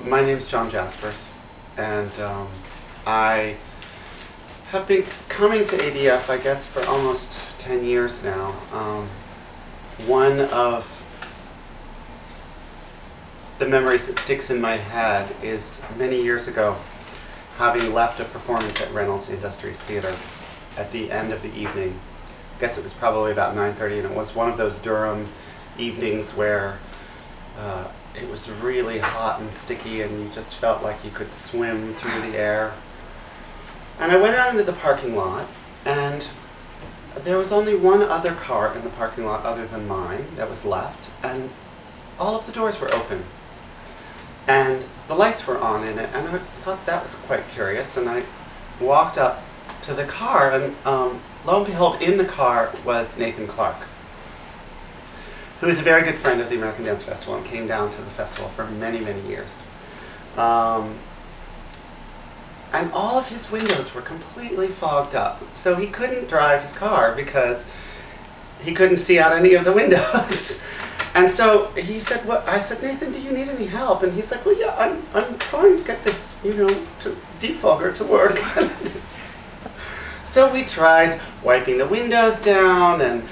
My name's Jasperse, and I have been coming to ADF, I guess, for almost 10 years now. One of the memories that sticks in my head is many years ago, having left a performance at Reynolds Industries Theater at the end of the evening. I guess it was probably about 9:30, and it was one of those Durham evenings where it was really hot and sticky and you just felt like you could swim through the air. And I went out into the parking lot, and there was only one other car in the parking lot other than mine that was left, and all of the doors were open. And the lights were on in it, and I thought that was quite curious, and I walked up to the car, and lo and behold, in the car was Nathan Clark, who is a very good friend of the American Dance Festival and came down to the festival for many, many years. And all of his windows were completely fogged up, so he couldn't drive his car because he couldn't see out any of the windows. And so he said, "What?" I said, "Nathan, do you need any help?" And he's like, "Well, yeah, I'm trying to get this, defogger to work." So we tried wiping the windows down, and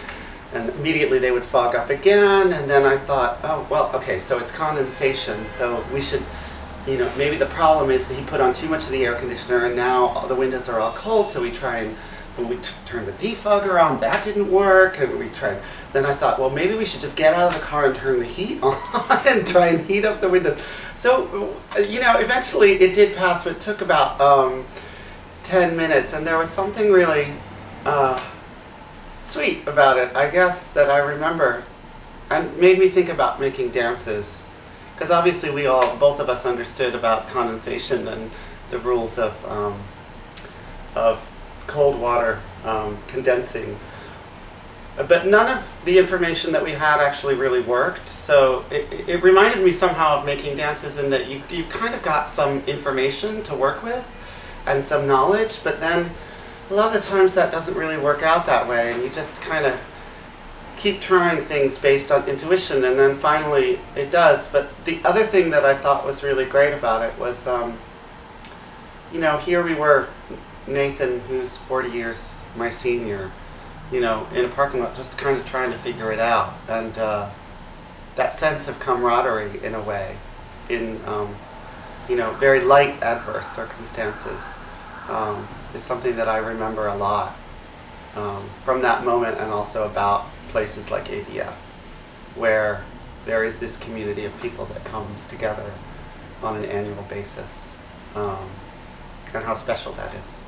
immediately they would fog up again. And then I thought, oh, well, okay, so it's condensation, so we should, maybe the problem is that he put on too much of the air conditioner, and now all the windows are all cold, so we try and when we turned the defogger on, that didn't work, and we tried. Then I thought, well, maybe we should just get out of the car and turn the heat on and try and heat up the windows. So, eventually it did pass, but it took about 10 minutes, and there was something really sweet about it, I guess, that I remember, and made me think about making dances. Because obviously both of us understood about condensation and the rules of cold water condensing. But none of the information that we had actually really worked, so it reminded me somehow of making dances in that you kind of got some information to work with and some knowledge, but then a lot of the times that doesn't really work out that way, and you just kind of keep trying things based on intuition, and then finally it does. But the other thing that I thought was really great about it was, here we were, Nathan, who's 40 years my senior, in a parking lot just kind of trying to figure it out. And that sense of camaraderie, in a way, in very light adverse circumstances, is something that I remember a lot from that moment, and also about places like ADF, where there is this community of people that comes together on an annual basis, and how special that is.